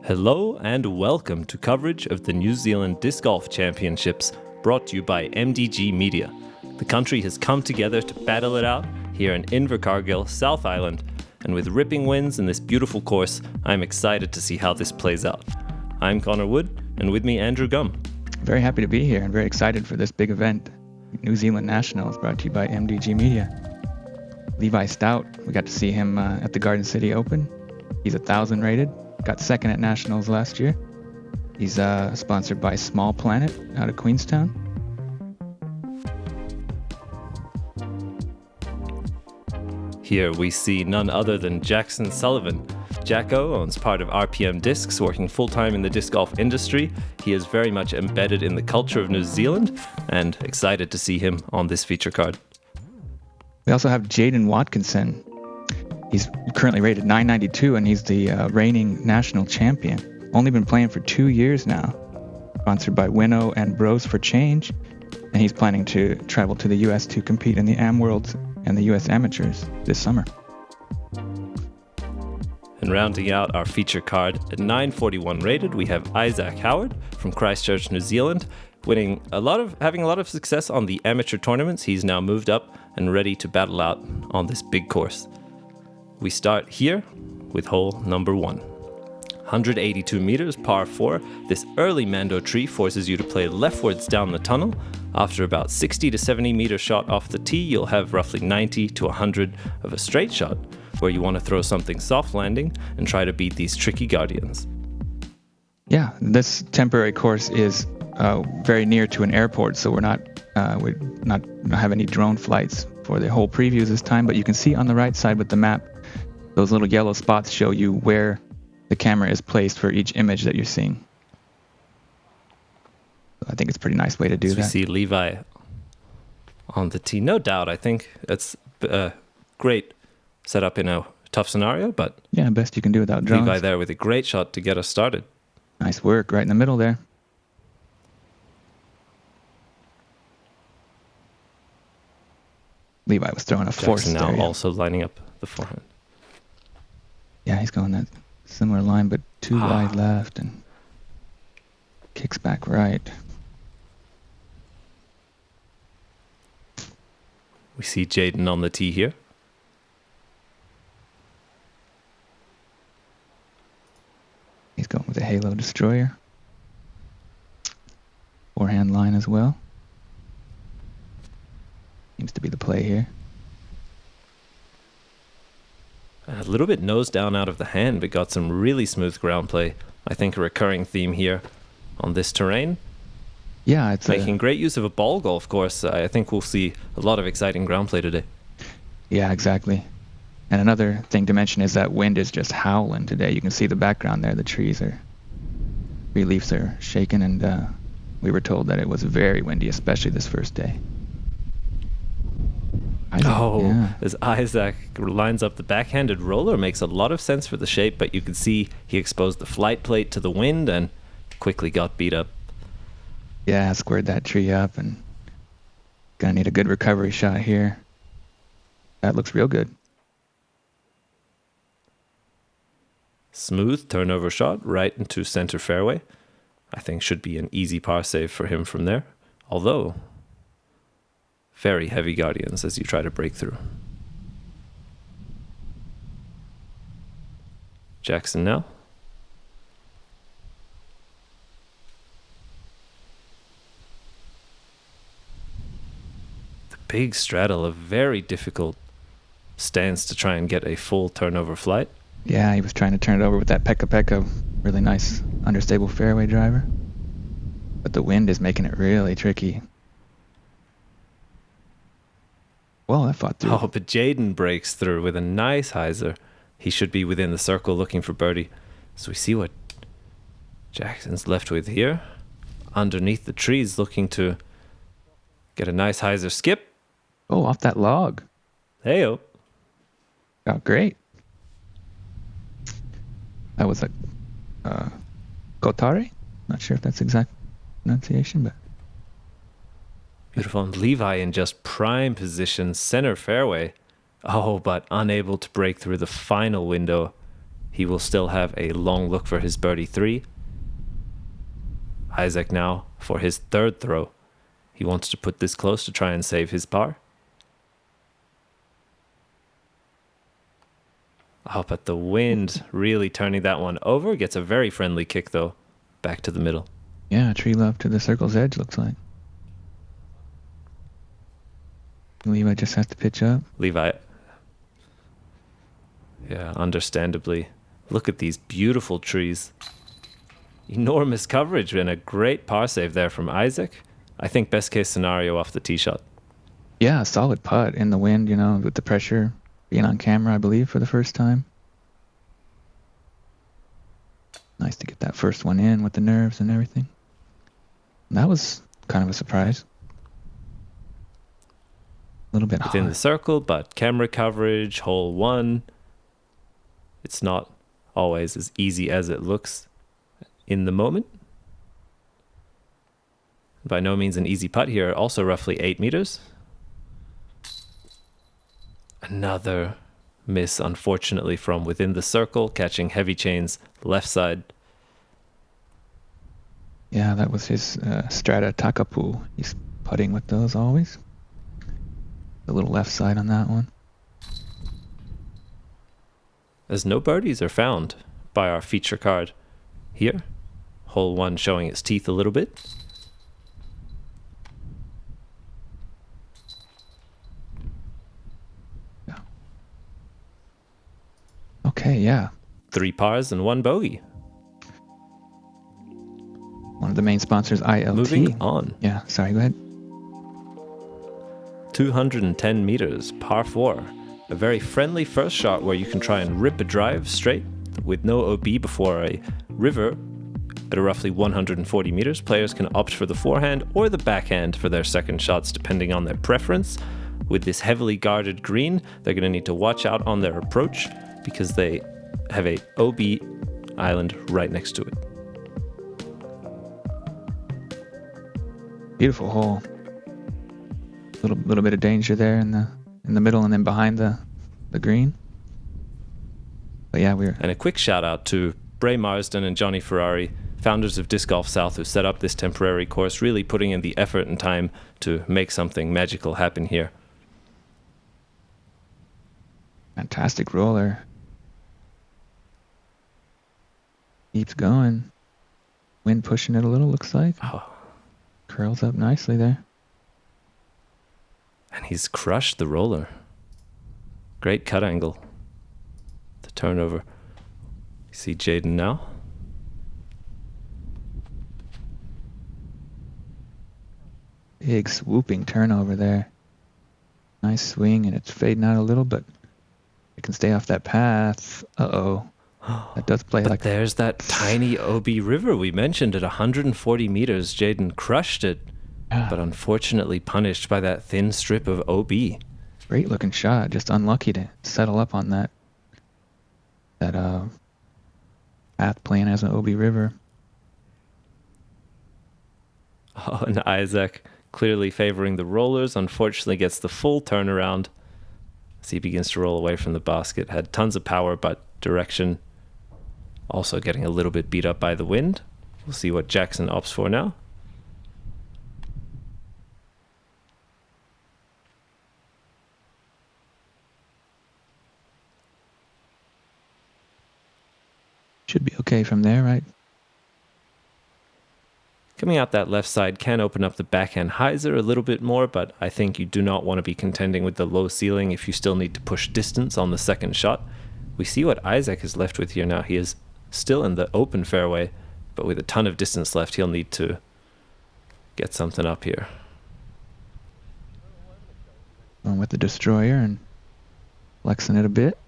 Hello and welcome to coverage of the New Zealand Disc Golf Championships, brought to you by MDG Media. The country has come together to battle it out here in Invercargill, South Island, and with ripping winds in this beautiful course, I'm excited to see how this plays out. I'm Connor Wood, and with me Andrew Gum. Very happy to be here and very excited for this big event. New Zealand Nationals, brought to you by MDG Media. Levi Stout, we got to see him at the Garden City Open. He's 1,000 rated, got second at Nationals last year. He's sponsored by Small Planet out of Queenstown. Here we see none other than Jackson Sullivan. Jacko owns part of RPM Discs, working full-time in the disc golf industry. He is very much embedded in the culture of New Zealand, and excited to see him on this feature card. We also have Jayden Watkinson. He's currently rated 992, and he's the reigning national champion. Only been playing for 2 years now. Sponsored by Winnow and Bros for Change, and he's planning to travel to the U.S. to compete in the Am Worlds and the U.S. Amateurs this summer. And rounding out our feature card at 941 rated, we have Isaac-Howard from Christchurch, New Zealand, having a lot of success on the amateur tournaments. He's now moved up and ready to battle out on this big course. We start here with hole number 1. 182 meters, par 4. This early Mando tree forces you to play leftwards down the tunnel. After about 60 to 70 meter shot off the tee, you'll have roughly 90 to 100 of a straight shot, where you want to throw something soft landing and try to beat these tricky guardians. Yeah, this temporary course is very near to an airport, so we not have any drone flights for the whole previews this time, but you can see on the right side with the map, those little yellow spots show you where the camera is placed for each image that you're seeing. I think it's a pretty nice way to do that. We see Levi on the tee. No doubt, I think it's a great setup in a tough scenario, but yeah, best you can do without drones. Levi there with a great shot to get us started. Nice work right in the middle there. Levi was throwing a force Jackson now there. also lining up the forehand. Yeah, he's going that similar line, but too wide left and kicks back right. We see Jayden on the tee here. He's going with a Halo Destroyer. Forehand line as well. Seems to be the play here. A little bit nose down out of the hand, but got some really smooth ground play. I think a recurring theme here on this terrain. Yeah, it's making great use of a ball golf course. I think we'll see a lot of exciting ground play today. Yeah, exactly. And another thing to mention is that wind is just howling today. You can see the background there. The tree leaves are shaking, and we were told that it was very windy, especially this first day. As Isaac lines up the backhanded roller, makes a lot of sense for the shape, but you can see he exposed the flight plate to the wind and quickly got beat up. Yeah, squared that tree up, and gonna need a good recovery shot here. That looks real good. Smooth turnover shot right into center fairway. I think should be an easy par save for him from there. Although, very heavy guardians as you try to break through. Jackson now. The big straddle, a very difficult stance to try and get a full turnover flight. Yeah, he was trying to turn it over with that peka, really nice understable fairway driver. But the wind is making it really tricky. Well, that fought through. Oh, but Jayden breaks through with a nice hyzer. He should be within the circle looking for birdie. So we see what Jackson's left with here. Underneath the trees, looking to get a nice hyzer skip. Oh, off that log. Hey-o. Oh, great. That was a Kotare. Not sure if that's exact pronunciation, but beautiful. And Levi in just prime position, center fairway. Oh, but unable to break through the final window He will still have a long look for his birdie 3. Isaac now for his third throw. He wants to put this close to try and save his par. Oh, but the wind really turning that one over. Gets a very friendly kick, though, back to the middle. Yeah, tree love to the circle's edge, looks like. Levi just has to pitch up. Levi. Yeah, understandably. Look at these beautiful trees. Enormous coverage and a great par save there from Isaac. I think best case scenario off the tee shot. Yeah, a solid putt in the wind, you know, with the pressure being on camera, I believe, for the first time. Nice to get that first one in with the nerves and everything. And that was kind of a surprise. A little bit within hard. the circle, but camera coverage, hole 1. It's not always as easy as it looks in the moment. By no means an easy putt here, also roughly 8 meters. Another miss, unfortunately, from within the circle, catching heavy chains left side. Yeah, that was his Strata Takapu. He's putting with those always. The little left side on that one. As no birdies are found by our feature card here. Hole 1 showing its teeth a little bit. Yeah. Okay, yeah. 3 pars and 1 bogey. One of the main sponsors, ILT. Moving on. Yeah, sorry, go ahead. 210 meters, par 4. A very friendly first shot where you can try and rip a drive straight with no OB before a river at a roughly 140 meters. Players can opt for the forehand or the backhand for their second shots depending on their preference. With this heavily guarded green, they're going to need to watch out on their approach because they have a OB island right next to it. Beautiful hole. Little bit of danger there in the middle and then behind the green. But yeah, And a quick shout out to Bray Marsden and Johnny Ferrari, founders of Disc Golf South, who set up this temporary course, really putting in the effort and time to make something magical happen here. Fantastic roller. Keeps going. Wind pushing it a little, looks like. Oh. Curls up nicely there. And he's crushed the roller. Great cut angle. The turnover. You see Jayden now. Big swooping turnover there. Nice swing, and it's fading out a little, but it can stay off that path. Uh-oh. That does play but like... there's that tiny OB river we mentioned at 140 meters. Jayden crushed it. Yeah. But unfortunately punished by that thin strip of OB. Great looking shot. Just unlucky to settle up on that path playing as an OB river. Oh, and Isaac clearly favoring the rollers. Unfortunately gets the full turnaround as he begins to roll away from the basket. Had tons of power, but direction also getting a little bit beat up by the wind. We'll see what Jackson opts for now. Should be okay from there, right? Coming out that left side can open up the backhand hyzer a little bit more, but I think you do not want to be contending with the low ceiling if you still need to push distance on the second shot. We see what Isaac is left with here now. He is still in the open fairway, but with a ton of distance left, he'll need to get something up here. Going with the destroyer and flexing it a bit.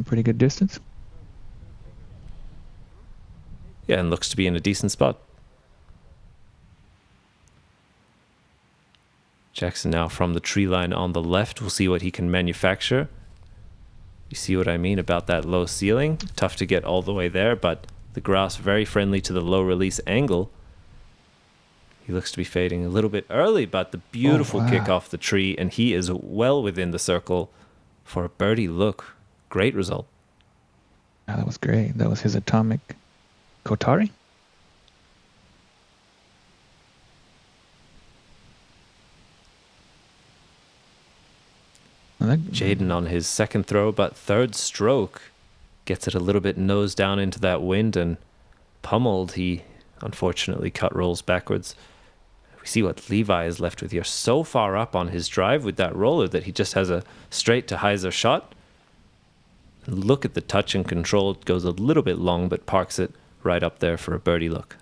Pretty good distance. Yeah, and looks to be in a decent spot. Jackson now from the tree line on the left. We'll see what he can manufacture. You see what I mean about that low ceiling? Tough to get all the way there, but the grass very friendly to the low release angle. He looks to be fading a little bit early, but the beautiful kick off the tree, and he is well within the circle for a birdie look. Great result. Oh, that was great. That was his atomic Kotari. Jayden on his second throw, but third stroke gets it a little bit nose down into that wind and pummeled. He unfortunately cut rolls backwards. We see what Levi is left with here. So far up on his drive with that roller that he just has a straight to hyzer shot. Look at the touch and control. It goes a little bit long, but parks it right up there for a birdie look.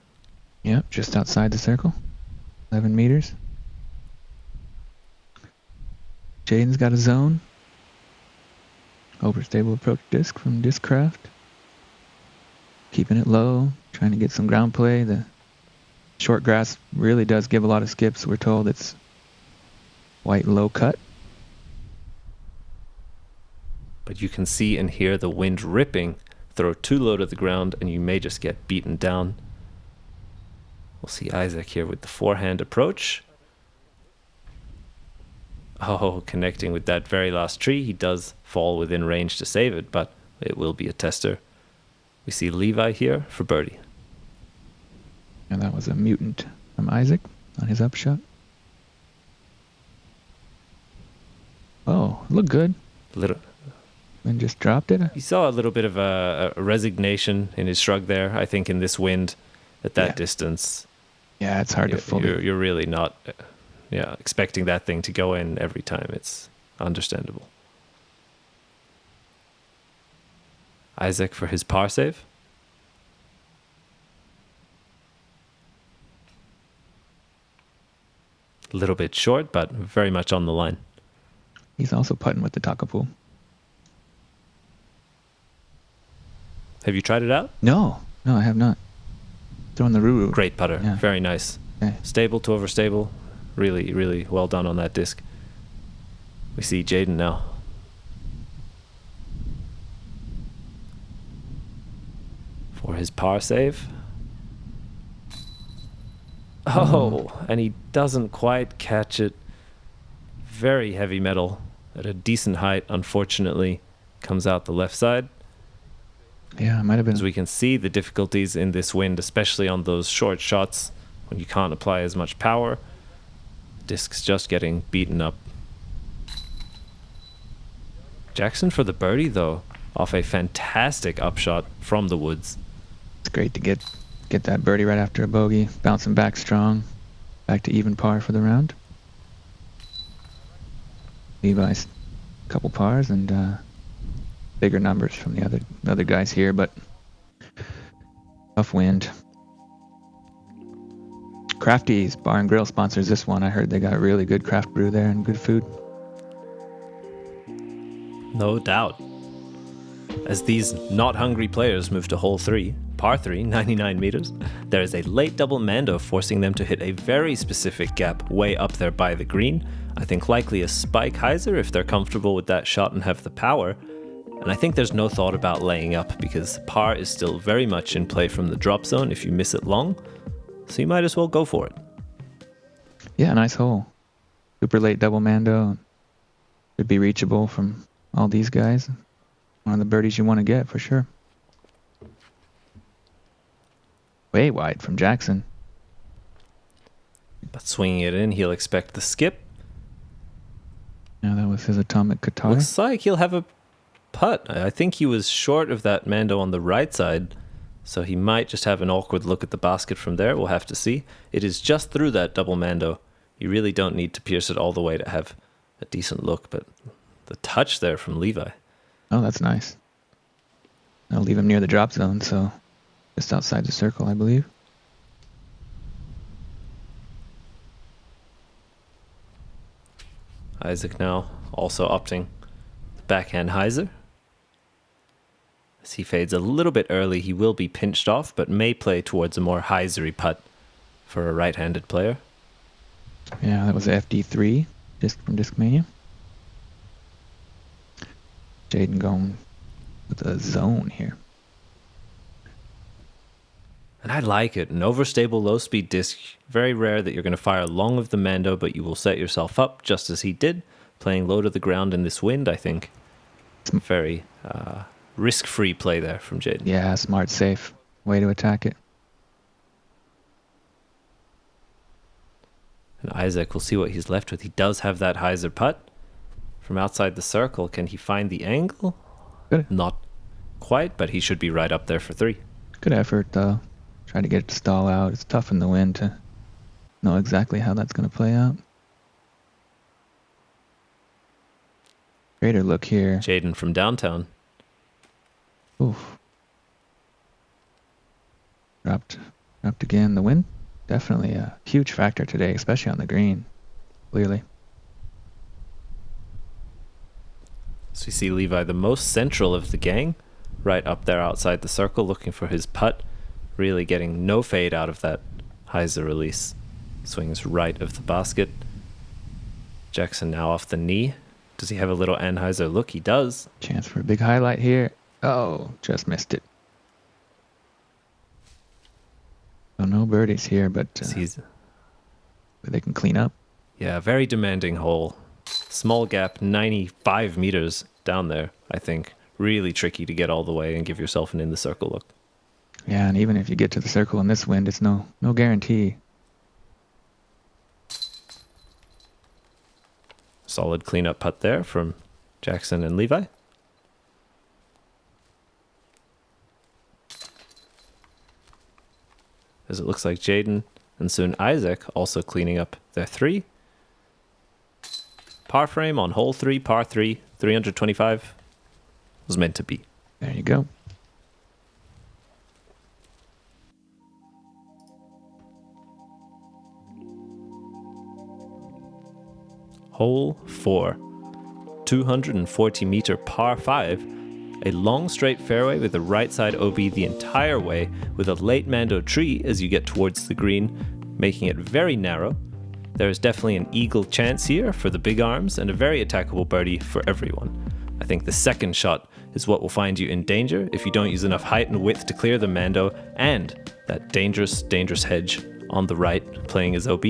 Yep, just outside the circle. 11 meters. Jayden's got a zone. Overstable approach disc from Discraft. Keeping it low, trying to get some ground play. The short grass really does give a lot of skips. We're told it's white low cut. But you can see and hear the wind ripping. Throw too low to the ground and you may just get beaten down. We'll see Isaac here with the forehand approach. Oh, connecting with that very last tree. He does fall within range to save it, but it will be a tester. We see Levi here for birdie. And that was a mutant from Isaac on his upshot. Oh, looked good. And just dropped it. You saw a little bit of a resignation in his shrug there, I think, in this wind at that distance. Yeah, it's hard to fully... You're really not expecting that thing to go in every time. It's understandable. Isaac for his par save. A little bit short, but very much on the line. He's also putting with the Takapool. Have you tried it out? No, I have not. Throwing the Ruru. Great putter. Yeah. Very nice. Okay. Stable to overstable. Really, really well done on that disc. We see Jayden now. For his par save. Oh, and he doesn't quite catch it. Very heavy metal at a decent height, unfortunately, comes out the left side. Yeah, it might have been. As we can see the difficulties in this wind, especially on those short shots when you can't apply as much power. Disc's just getting beaten up. Jackson for the birdie, though, off a fantastic upshot from the woods. It's great to get that birdie right after a bogey. Bouncing back strong. Back to even par for the round. Levi's a couple pars and bigger numbers from the other guys here, but tough wind. Crafty's Bar and Grill sponsors this one. I heard they got really good craft brew there and good food. No doubt. As these not hungry players move to hole 3, par 3, 99 meters, there is a late double mando forcing them to hit a very specific gap way up there by the green. I think likely a spike hyzer if they're comfortable with that shot and have the power. And I think there's no thought about laying up because par is still very much in play from the drop zone if you miss it long. So you might as well go for it. Yeah, nice hole. Super late double mando. Could be reachable from all these guys. One of the birdies you want to get for sure. Way wide from Jackson. But swinging it in, he'll expect the skip. Yeah, that was his atomic guitar. Looks like he'll have a putt. I think he was short of that mando on the right side, so he might just have an awkward look at the basket from there. We'll have to see. It is just through that double mando. You really don't need to pierce it all the way to have a decent look, but the touch there from Levi. Oh, that's nice. I'll leave him near the drop zone, so just outside the circle, I believe. Isaac now also opting the backhand hyzer. As he fades a little bit early, he will be pinched off, but may play towards a more hyzery putt for a right-handed player. Yeah, that was FD3 disc from Discmania. Jayden going with a zone here. And I like it. An overstable low-speed disc. Very rare that you're going to fire long of the mando, but you will set yourself up just as he did, playing low to the ground in this wind, I think. Very risk-free play there from Jayden. Yeah, smart, safe way to attack it. And Isaac, we'll see what he's left with. He does have that hyzer putt from outside the circle. Can he find the angle? Good. Not quite, but he should be right up there for 3. Good effort, though. Try to get it to stall out. It's tough in the wind to know exactly how that's going to play out. Greater look here. Jayden from downtown. Oof. Dropped again. The wind, definitely a huge factor today, especially on the green, clearly. So you see Levi, the most central of the gang, right up there outside the circle, looking for his putt, really getting no fade out of that hyzer release. Swings right of the basket. Jackson now off the knee. Does he have a little Anheuser look? He does. Chance for a big highlight here. Oh, just missed it. So no birdies here, but they can clean up. Yeah, very demanding hole. Small gap, 95 meters down there, I think. Really tricky to get all the way and give yourself an in the circle look. Yeah, and even if you get to the circle in this wind, it's no guarantee. Solid cleanup putt there from Jackson and Levi. As it looks like Jayden and soon Isaac also cleaning up their 3. Par frame on hole 3, par 3, 325. Was meant to be. There you go. Hole 4, 240 meter par 5, a long straight fairway with a right side OB the entire way with a late Mando tree as you get towards the green, making it very narrow. There is definitely an eagle chance here for the big arms and a very attackable birdie for everyone. I think the second shot is what will find you in danger if you don't use enough height and width to clear the Mando and that dangerous hedge on the right playing as OB.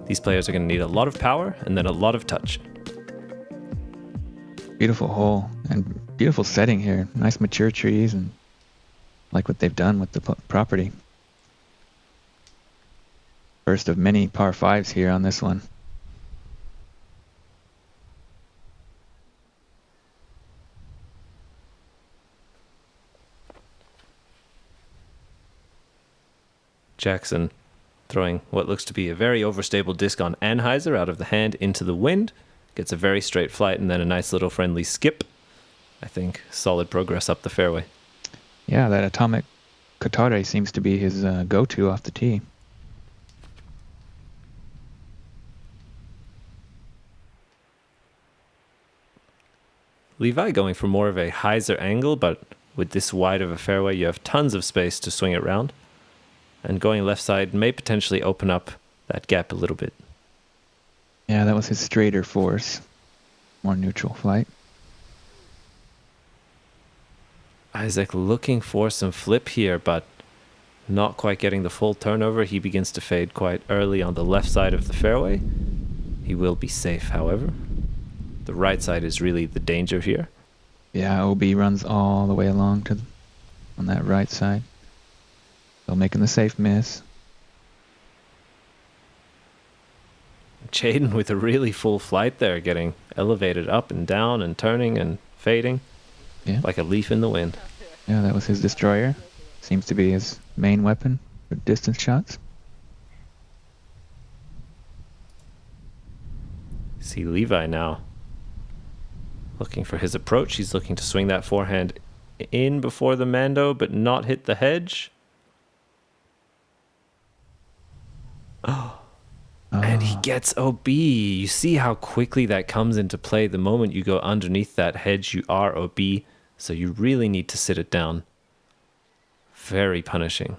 These players are going to need a lot of power and then a lot of touch. Beautiful hole and beautiful setting here. Nice mature trees and like what they've done with the property. First of many par 5s here on this one. Jackson throwing what looks to be a very overstable disc on Anheuser out of the hand into the wind. Gets a very straight flight and then a nice little friendly skip. I think solid progress up the fairway. Yeah, that atomic Kotare seems to be his go-to off the tee. Levi going for more of a hyzer angle, but with this wide of a fairway, you have tons of space to swing it round. And going left side may potentially open up that gap a little bit. Yeah, that was his straighter force. More neutral flight. Isaac looking for some flip here, but not quite getting the full turnover. He begins to fade quite early on the left side of the fairway. He will be safe, however. The right side is really the danger here. Yeah, OB runs all the way along on that right side. Still making the safe miss. Jayden with a really full flight there, getting elevated up and down and turning and fading. Yeah. Like a leaf in the wind. Yeah, that was his destroyer. Seems to be his main weapon for distance shots. See Levi now. Looking for his approach. He's looking to swing that forehand in before the Mando, but not hit the hedge. And he gets OB. You see how quickly that comes into play. The moment you go underneath that hedge, you are OB. So you really need to sit it down. Very punishing.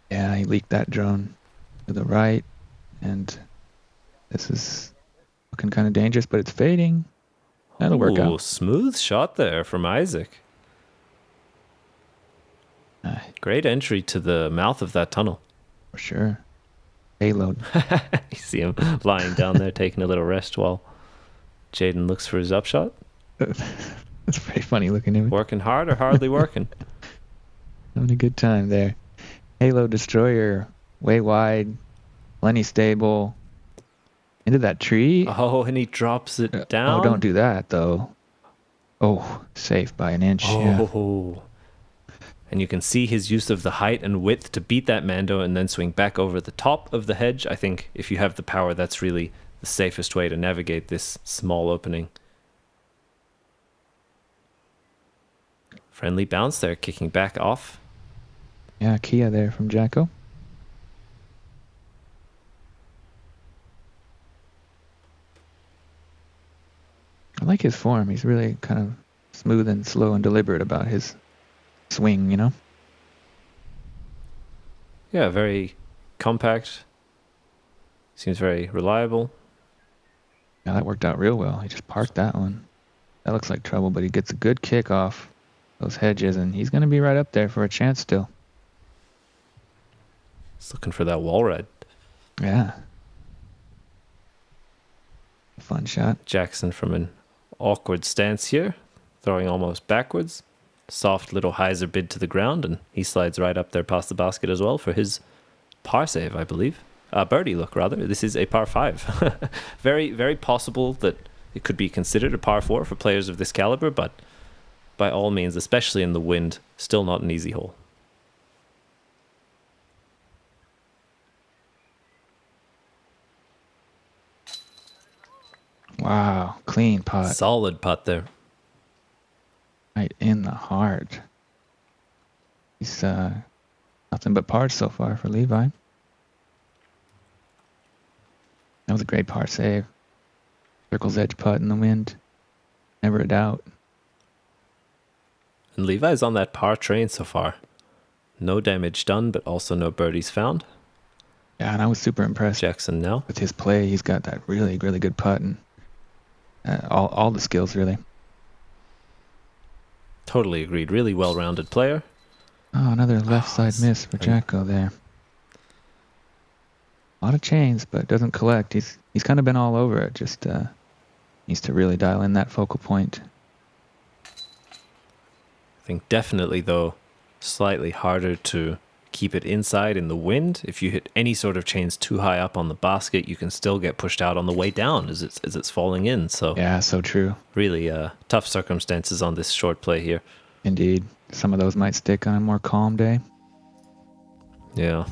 Yeah, he leaked that drone to the right. And this is looking kind of dangerous, but it's fading. That'll work out. Smooth shot there from Isaac. Great entry to the mouth of that tunnel. For sure. Payload. You see him lying down there taking a little rest while Jayden looks for his upshot. That's a pretty funny looking image. Working hard or hardly working? Having a good time there. Halo Destroyer, way wide, plenty stable. Into that tree. Oh, and he drops it down. Oh, don't do that, though. Oh, safe by an inch. Oh. Yeah. And you can see his use of the height and width to beat that Mando and then swing back over the top of the hedge. I think if you have the power, that's really the safest way to navigate this small opening. Friendly bounce there, kicking back off. Yeah, Kia there from Jacko. I like his form. He's really kind of smooth and slow and deliberate about his swing, you know? Yeah, very compact. Seems very reliable. Yeah, that worked out real well. He just parked that one. That looks like trouble, but he gets a good kick off those hedges, and he's going to be right up there for a chance still. He's looking for that wall ride. Yeah. Fun shot. Jackson from an awkward stance here, throwing almost backwards. Soft little hyzer bid to the ground, and he slides right up there past the basket as well for his par save, I believe. Birdie look, rather. This is a par 5. Very, very possible that it could be considered a par 4 for players of this caliber, but by all means, especially in the wind, still not an easy hole. Wow, clean putt. Solid putt there. Right in the heart. He's nothing but pars so far for Levi. That was a great par save. Circle's edge putt in the wind. Never a doubt. And Levi's on that par train so far. No damage done, but also no birdies found. Yeah, and I was super impressed. Jackson now. With his play, he's got that really, really good putt and all the skills, really. Totally agreed. Really well-rounded player. Oh, another left side miss for Jacko there. A lot of chains, but doesn't collect. He's kind of been all over it. Just needs to really dial in that focal point. I think definitely, though, slightly harder to keep it inside in the wind. If you hit any sort of chains too high up on the basket, you can still get pushed out on the way down as it's falling in. So yeah, so true. Really tough circumstances on this short play here. Indeed. Some of those might stick on a more calm day. Yeah.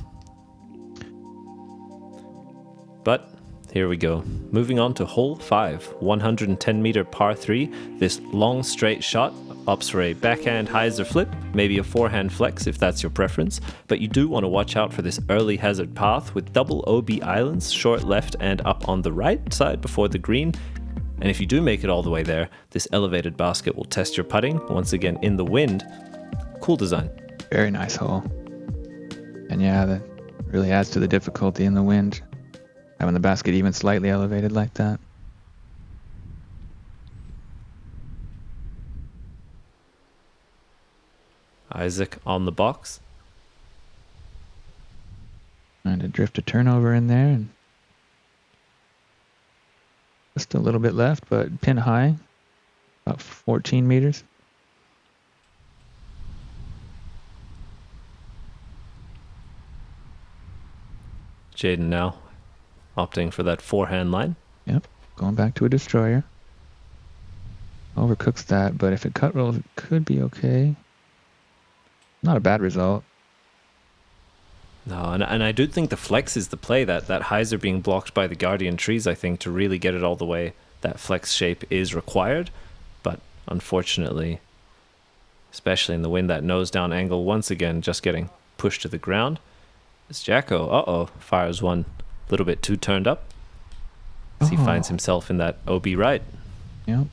But here we go. Moving on to hole 5, 110-meter par 3. This long straight shot opts for a backhand hyzer flip, maybe a forehand flex if that's your preference, but you do want to watch out for this early hazard path with double OB islands, short left and up on the right side before the green. And if you do make it all the way there, this elevated basket will test your putting, once again in the wind. Cool design. Very nice hole. And yeah, that really adds to the difficulty in the wind, having the basket even slightly elevated like that. Isaac on the box. Trying to drift a turnover in there, and just a little bit left, but pin high, about 14 meters. Jayden now opting for that forehand line. Yep, going back to a destroyer. Overcooks that, but if it cut rolls, it could be okay. Not a bad result. No, and I do think the flex is the play. That hyzer being blocked by the guardian trees, I think, to really get it all the way, that flex shape is required. But unfortunately, especially in the wind, that nose down angle once again just getting pushed to the ground. As Jacko, fires one a little bit too turned up. As he finds himself in that OB right. Yep.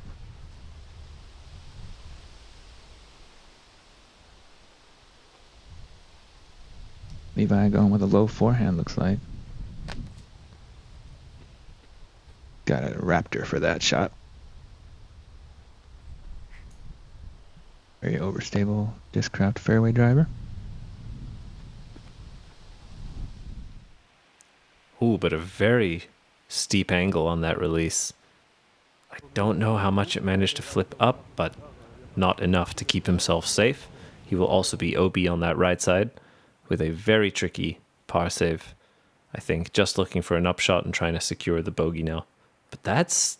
Levi going with a low forehand, looks like. Got a Raptor for that shot. Very overstable discraft fairway driver. Ooh, but a very steep angle on that release. I don't know how much it managed to flip up, but not enough to keep himself safe. He will also be OB on that right side with a very tricky par save, I think, just looking for an upshot and trying to secure the bogey now. But that's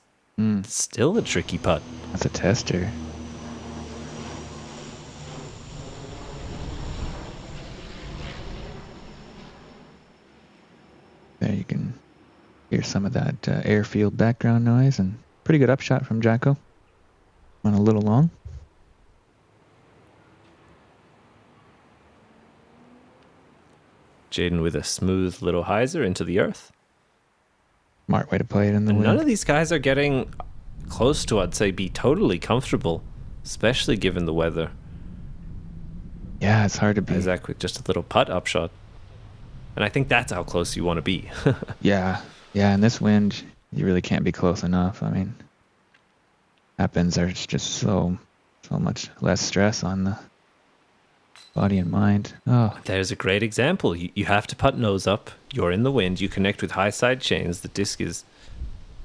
still a tricky putt. That's a tester. There you can hear some of that airfield background noise, and pretty good upshot from Jacko. Went a little long. Jayden with a smooth little hyzer into the earth. Smart way to play it in the wind. None of these guys are getting close to, I'd say, be totally comfortable, especially given the weather. Yeah, it's hard to be. Isaac with just a little putt upshot. And I think that's how close you want to be. Yeah, in this wind, you really can't be close enough. I mean, happens. There's just so much less stress on the body and mind. Oh, There's a great example. You have to putt nose up. You're in the wind. You connect with high side chains. The disc is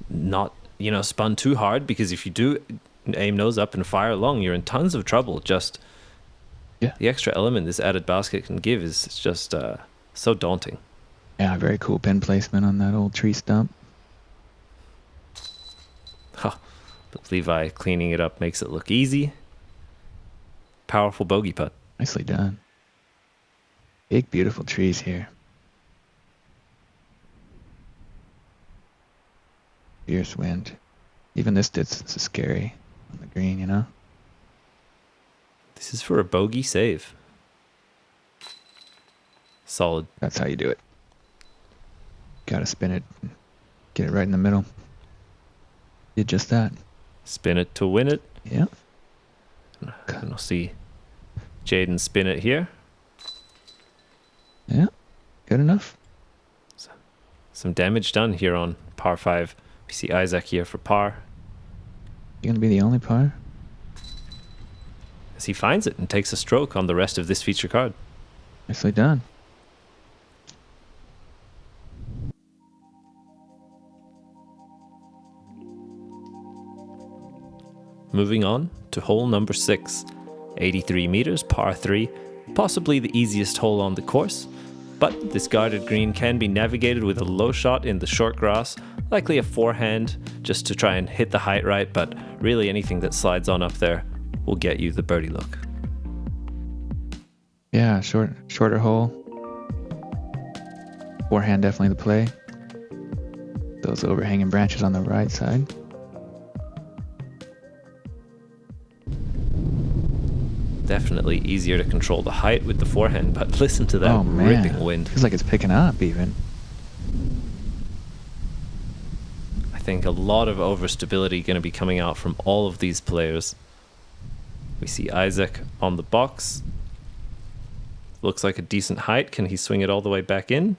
not, spun too hard, because if you do aim nose up and fire long, you're in tons of trouble. Just the extra element this added basket can give is just so daunting. Yeah, very cool pin placement on that old tree stump. But Levi cleaning it up makes it look easy. Powerful bogey putt. Nicely done. Big, beautiful trees here. Fierce wind. Even this distance is scary on the green, This is for a bogey save. Solid. That's how you do it. Gotta spin it. Get it right in the middle. Did just that. Spin it to win it. Yeah. And we'll see Jayden spin it here. Yeah. Good enough. Some damage done here on par 5. We see Isaac here for par. You gonna be the only par? As he finds it and takes a stroke on the rest of this feature card. Nicely done. Moving on to hole number 6. 83 meters, par 3. Possibly the easiest hole on the course. But this guarded green can be navigated with a low shot in the short grass, likely a forehand, just to try and hit the height right, but really anything that slides on up there will get you the birdie look. Yeah, shorter hole. Forehand definitely the play. Those overhanging branches on the right side. Definitely easier to control the height with the forehand, but listen to that ripping wind. Feels like it's picking up even. I think a lot of overstability going to be coming out from all of these players. We see Isaac on the box. Looks like a decent height. Can he swing it all the way back in?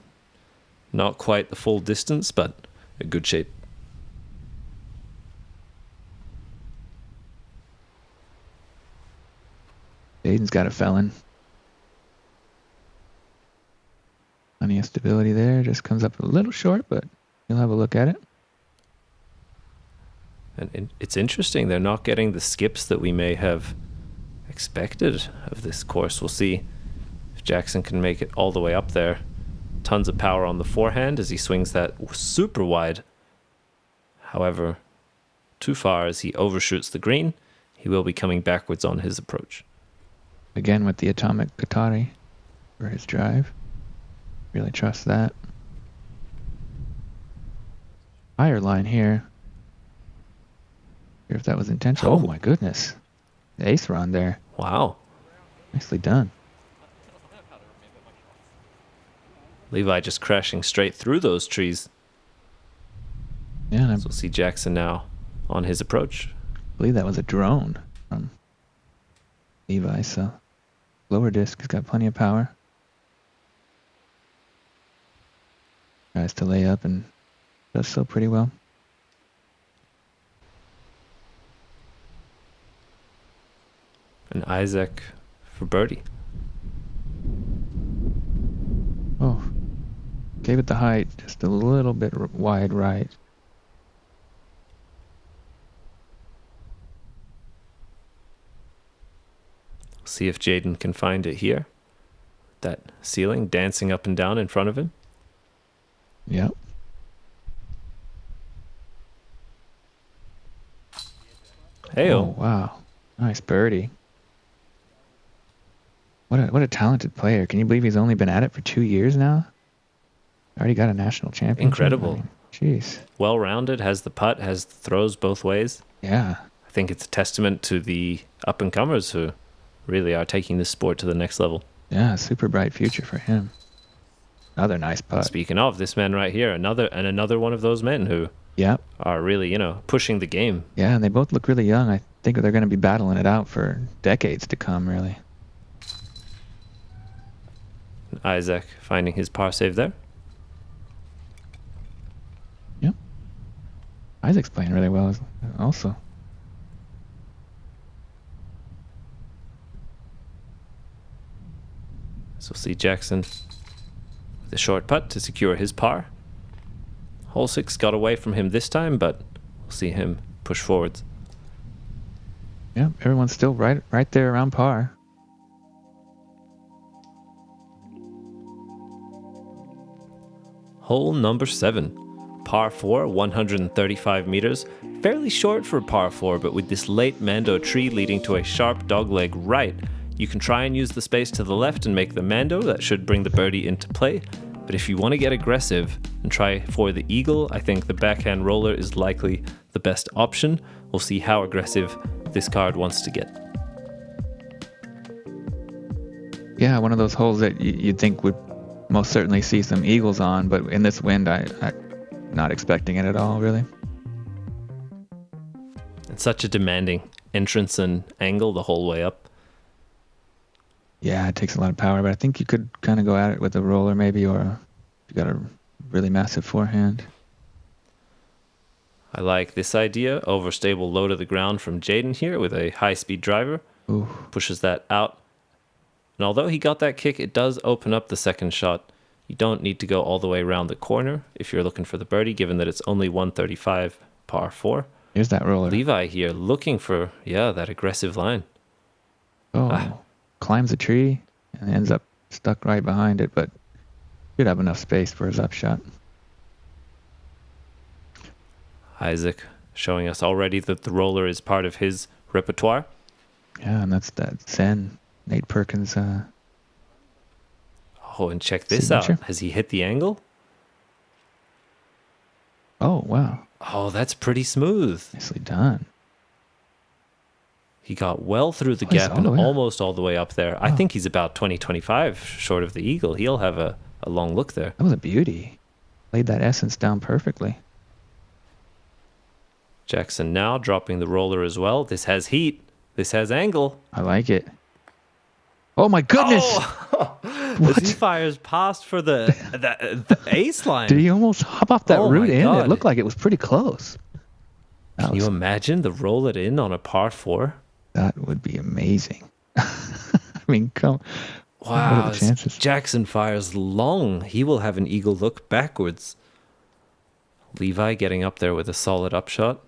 Not quite the full distance, but a good shape. Jayden's got a felon. Plenty of stability there. Just comes up a little short, but you'll have a look at it. And it's interesting. They're not getting the skips that we may have expected of this course. We'll see if Jackson can make it all the way up there. Tons of power on the forehand as he swings that super wide. However, too far as he overshoots the green. He will be coming backwards on his approach. Again with the atomic Qatari for his drive. Really trust that. Higher line here. If that was intentional. Oh my goodness. The ace run there. Wow. Nicely done. Levi just crashing straight through those trees. Yeah, and I So we'll see Jackson now on his approach. believe that was a drone from Levi, so lower disc has got plenty of power. Tries to lay up and does so pretty well. And Isaac for birdie. Oh, gave it the height, just a little bit wide right. See if Jayden can find it here. That ceiling dancing up and down in front of him. Yep. Hey-o. Oh, wow. Nice birdie. What a talented player. Can you believe he's only been at it for 2 years now? Already got a national championship. Incredible. I mean, jeez. Well-rounded, has the putt, has the throws both ways. Yeah. I think it's a testament to the up-and-comers who really are taking this sport to the next level. Yeah, super bright future for him. Another nice putt. Speaking of, this man right here, another one of those men who Yep. are really, pushing the game. Yeah, and they both look really young. I think they're going to be battling it out for decades to come, really. Isaac finding his par save there. Yep. Isaac's playing really well also. So we'll see Jackson with a short putt to secure his par. Hole 6 got away from him this time, but we'll see him push forwards. Yep, everyone's still right there around par. Hole number 7, par 4, 135 meters. Fairly short for par 4, but with this late Mando tree leading to a sharp dogleg right, you can try and use the space to the left and make the Mando. That should bring the birdie into play. But if you want to get aggressive and try for the eagle, I think the backhand roller is likely the best option. We'll see how aggressive this card wants to get. Yeah, one of those holes that you'd think would most certainly see some eagles on, but in this wind, I'm not expecting it at all, really. It's such a demanding entrance and angle the whole way up. Yeah, it takes a lot of power, but I think you could kind of go at it with a roller maybe, or you got a really massive forehand. I like this idea. Overstable low to the ground from Jayden here with a high-speed driver. Ooh. Pushes that out. And although he got that kick, it does open up the second shot. You don't need to go all the way around the corner if you're looking for the birdie, given that it's only 135 par 4. Here's that roller. Levi here looking for, that aggressive line. Oh, climbs a tree and ends up stuck right behind it, but should have enough space for his upshot. Isaac showing us already that the roller is part of his repertoire. Yeah, and that's that Zen, Nate Perkins. Oh, and check this signature. out. Has he hit the angle? Oh, wow. Oh, that's pretty smooth. Nicely done. He got well through the he's gap all and the way up. almost all the way up there. I think he's about 20-25 short of the eagle. He'll have a long look there. That was a beauty. Laid that essence down perfectly. Jackson now dropping the roller as well. This has heat. This has angle. I like it. Oh my goodness! Oh! What? As he fires past for the ace line. Did he almost hop off that Oh root my in? God. It looked like it was pretty close. Can you imagine the roll it in on a par 4? That would be amazing. I mean, what Wow, are the chances? Jackson fires long. He will have an eagle look backwards. Levi getting up there with a solid upshot.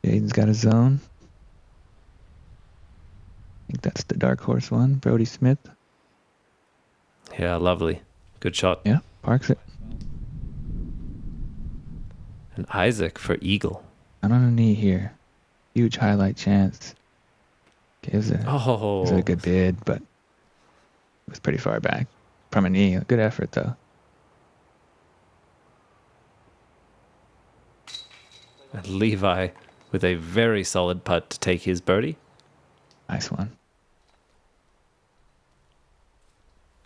Jayden's got a zone. I think that's the dark horse one. Brody Smith. Yeah, lovely. Good shot. Yeah, parks it. And Isaac for eagle. Not on a knee here. Huge highlight chance. Gives it a good bid, but it was pretty far back from a knee. Good effort, though. And Levi with a very solid putt to take his birdie. Nice one.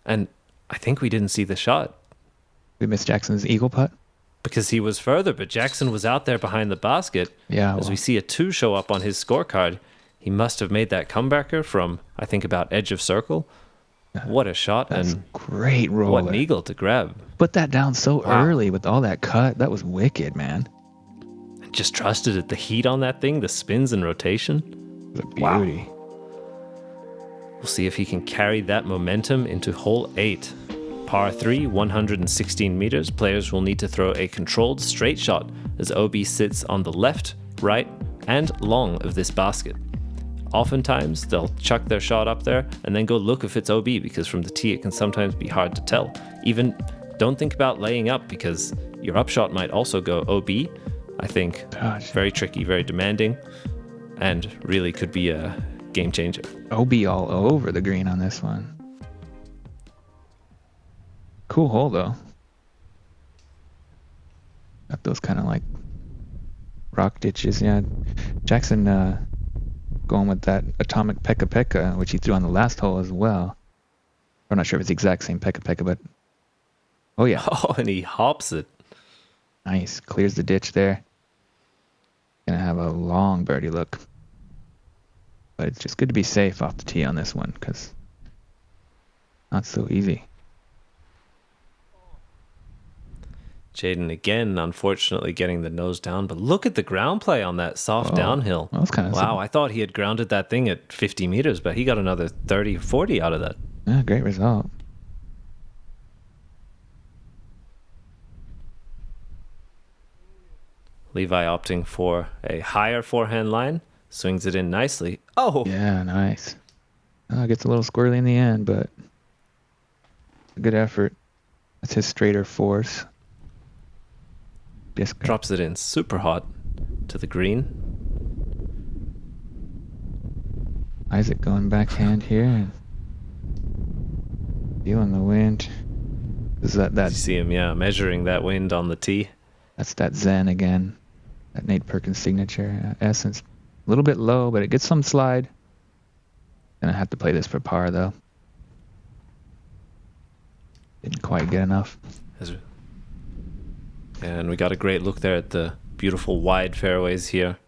And I think we didn't see the shot We missed Jackson's eagle putt. because he was further, but Jackson was out there behind the basket. Yeah. As we see a 2 show up on his scorecard, he must have made that comebacker from, I think, about edge of circle. What a shot, That's and great roller. what an eagle to grab. Put that down so Wow. early with all that cut. That was wicked, man. Just trusted it. The heat on that thing, the spins and rotation. It was a beauty. We'll see if he can carry that momentum into hole 8. Par 3, 116 meters. Players will need to throw a controlled straight shot as OB sits on the left, right, and long of this basket. Oftentimes, they'll chuck their shot up there and then go look if it's OB, because from the tee it can sometimes be hard to tell. Even don't think about laying up, because your upshot might also go OB. I think very tricky, very demanding, and really could be a game changer. OB all over the green on this one. Cool hole though. Got those kind of like rock ditches. Yeah, Jackson going with that atomic pekka pekka, which he threw on the last hole as well. I'm not sure if it's the exact same pekka pekka, but oh yeah. Oh, and he hops it. Nice, clears the ditch there. Gonna have a long birdie look, but it's just good to be safe off the tee on this one, because not so easy. Jayden again, unfortunately, getting the nose down, but look at the ground play on that soft downhill. That was kind of wow, I thought he had grounded that thing at 50 meters, but he got another 30, 40 out of that. Yeah, great result. Levi opting for a higher forehand line, swings it in nicely. Oh! Yeah, nice. Gets a little squirrely in the end, but a good effort. That's his straighter force. Just drops it in super hot to the green. Isaac going backhand here and feeling the wind. Is that you see him, yeah, measuring that wind on the tee. That's that Zen again. That Nate Perkins signature. Essence, a little bit low, but it gets some slide. Gonna have to play this for par though. Didn't quite get enough. And we got a great look there at the beautiful wide fairways here.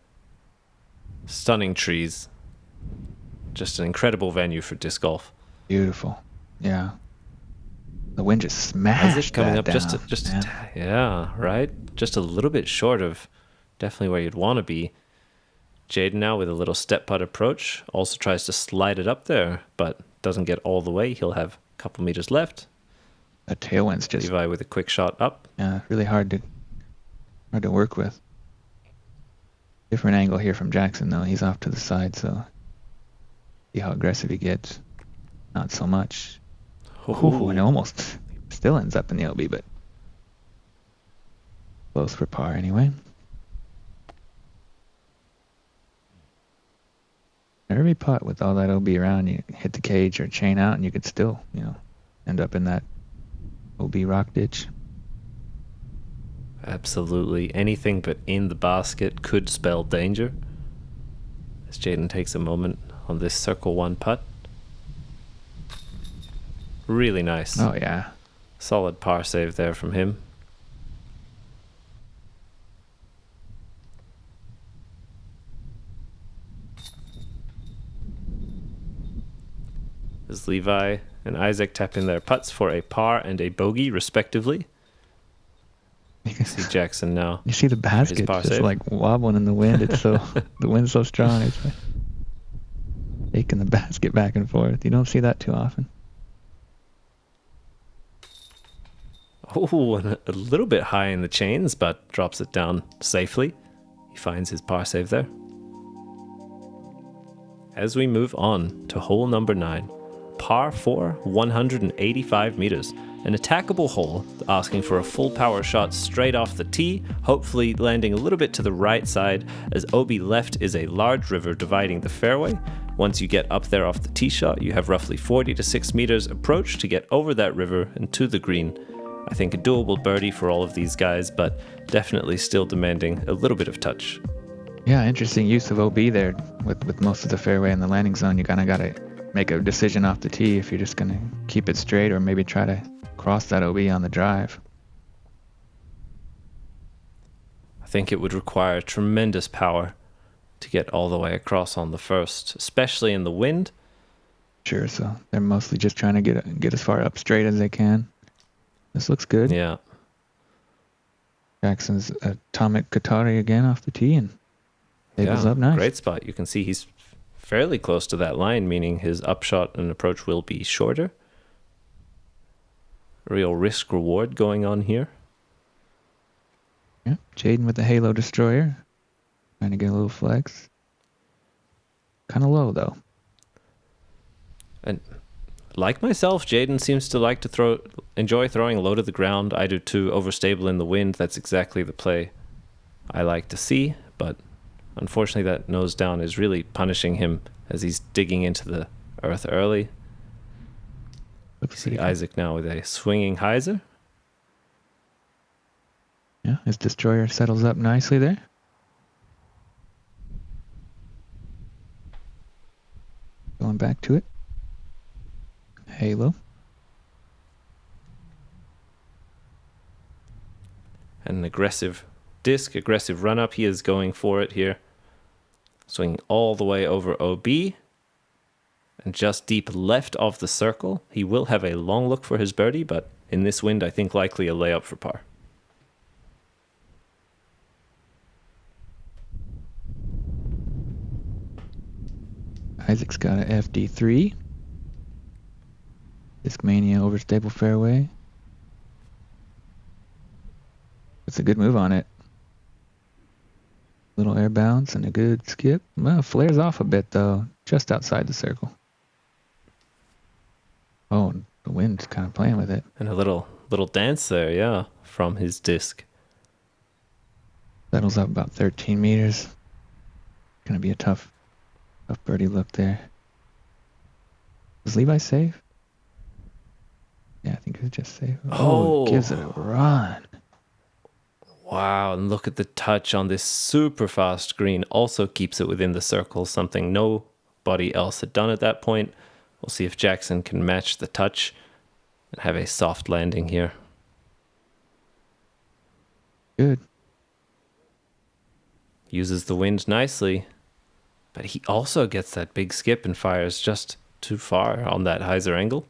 Stunning trees. Just an incredible venue for disc golf. Beautiful. Yeah. The wind just smashed Isaac coming that up down. yeah, right? Just a little bit short of definitely where you'd want to be. Jayden now with a little step putt approach. Also tries to slide it up there, but doesn't get all the way. He'll have a couple meters left. The tailwind's just Levi with a quick shot up. Yeah, really hard to work with. Different angle here from Jackson though. He's off to the side, so see how aggressive he gets. Not so much. Ooh, and it almost still ends up in the LB, but close for par anyway. Every putt with all that OB around, you hit the cage or chain out, and you could still, end up in that OB rock ditch. Absolutely. Anything but in the basket could spell danger. As Jayden takes a moment on this circle one putt. Really nice. Oh, yeah. Solid par save there from him. As Levi and Isaac tap in their putts for a par and a bogey, respectively. You can see Jackson now. You see the basket just like wobbling in the wind. It's so the wind's so strong. It's like taking the basket back and forth. You don't see that too often. Oh, and a little bit high in the chains, but drops it down safely. He finds his par save there. As we move on to hole number 9, par 4, 185 meters. An attackable hole, asking for a full power shot straight off the tee, hopefully landing a little bit to the right side, as OB left is a large river dividing the fairway. Once you get up there off the tee shot, you have roughly 40 to 6 meters approach to get over that river and to the green. I think a doable birdie for all of these guys, but definitely still demanding a little bit of touch. Yeah, interesting use of OB there with most of the fairway in the landing zone. You kind of got to make a decision off the tee if you're just going to keep it straight or maybe try to cross that OB on the drive. I think it would require tremendous power to get all the way across on the first, especially in the wind. Sure, so they're mostly just trying to get as far up straight as they can. This looks good. Yeah. Jackson's atomic Qatari again off the tee and tables up nice. Great spot. You can see he's fairly close to that line, meaning his upshot and approach will be shorter. Real risk reward going on here. Yeah, Jayden with the Halo Destroyer. Trying to get a little flex. Kind of low, though. And like myself, Jayden seems to like to enjoy throwing low to the ground. I do too, overstable in the wind. That's exactly the play I like to see. But unfortunately, that nose down is really punishing him as he's digging into the earth early. See Isaac now with a swinging hyzer. Yeah, his destroyer settles up nicely there. Going back to it. Halo. And an aggressive disc, aggressive run up. He is going for it here. Swinging all the way over OB. And just deep left of the circle. He will have a long look for his birdie, but in this wind, I think likely a layup for par. Isaac's got an FD3. Discmania over stable fairway. It's a good move on it. Little air bounce and a good skip. Well, flares off a bit though, just outside the circle. Oh, the wind's kind of playing with it. And a little dance there, yeah, from his disc. Settles up about 13 meters. Gonna be a tough birdie look there. Was Levi safe? Yeah, I think it was just safe. Oh, it gives it a run. Wow, and look at the touch on this super fast green. Also keeps it within the circle, something nobody else had done at that point. We'll see if Jackson can match the touch and have a soft landing here. Good. Uses the wind nicely, but he also gets that big skip and fires just too far on that hyzer angle.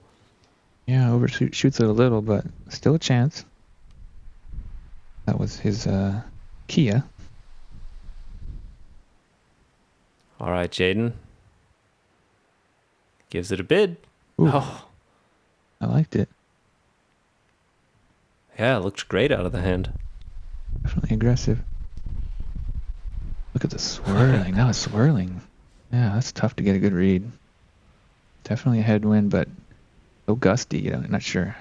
Yeah, overshoots it a little, but still a chance. That was his Kia. All right, Jayden. Gives it a bid. Ooh, oh, I liked it. Yeah, it looked great out of the hand. Definitely aggressive. Look at the swirling. Now it's swirling. Yeah, that's tough to get a good read. Definitely a headwind, but so gusty, you know, not sure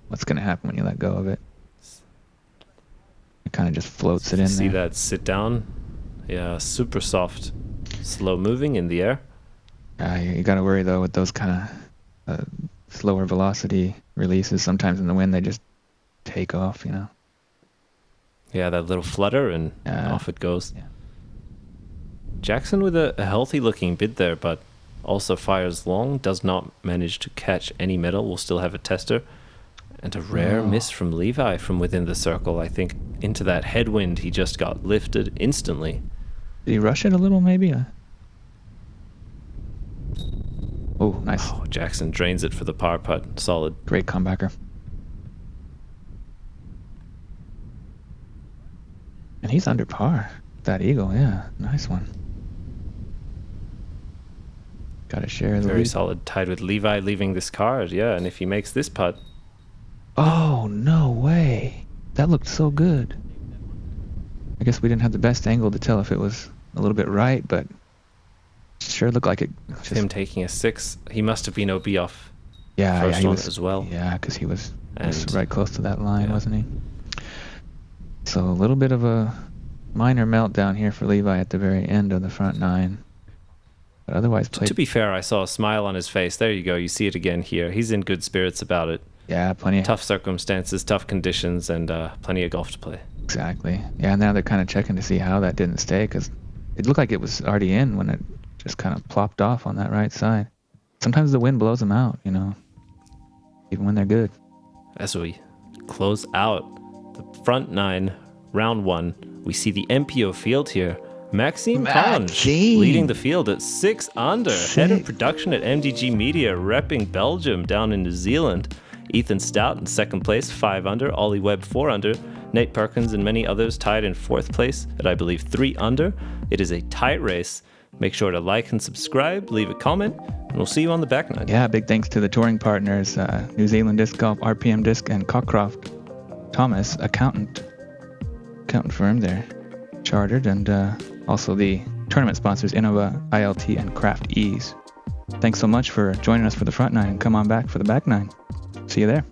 what's going to happen when you let go of it. It kind of just floats it in See there. that sit down? Yeah, super soft. Slow moving in the air. You got to worry, though, with those kind of slower velocity releases. Sometimes in the wind, they just take off, you know. Yeah, that little flutter and off it goes. Yeah. Jackson with a healthy looking bid there, but also fires long, does not manage to catch any metal. We'll still have a tester. And a rare miss from Levi from within the circle. I think into that headwind, he just got lifted instantly. Did he rush it a little, maybe? Oh, nice. Oh, Jackson drains it for the par putt. Solid. Great comebacker. And he's under par. That eagle, yeah. Nice one. Got to share the Very lead. solid. Tied with Levi leaving this card, yeah. And if he makes this putt. Oh, no way. That looked so good. I guess we didn't have the best angle to tell if it was a little bit right, but sure looked like it. Just him taking a 6. He must have been OB off first one was, as well. Yeah, because he was right close to that line, wasn't he? So a little bit of a minor meltdown here for Levi at the very end of the front 9. But otherwise played. To be fair, I saw a smile on his face. There you go. You see it again here. He's in good spirits about it. Yeah, plenty of tough circumstances, tough conditions, and plenty of golf to play. Exactly. Yeah, now they're kind of checking to see how that didn't stay, because it looked like it was already in when it just kind of plopped off on that right side. Sometimes the wind blows them out, you know, even when they're good. As we close out the front 9, round 1, we see the MPO field here. Maxime Conge leading the field at 6 under, head of production at MDG Media, repping Belgium down in New Zealand. Ethan Stout in second place, 5 under. Ollie Webb, 4 under. Nate Perkins and many others tied in fourth place at, I believe, 3 under. It is a tight race. Make sure to like and subscribe, leave a comment, and we'll see you on the back 9. Yeah, big thanks to the touring partners, New Zealand Disc Golf, RPM Disc, and Cockcroft Thomas, accountant firm there, chartered, and also the tournament sponsors Innova, ILT, and Craft Ease. Thanks so much for joining us for the front nine, and come on back for the back nine. See you there.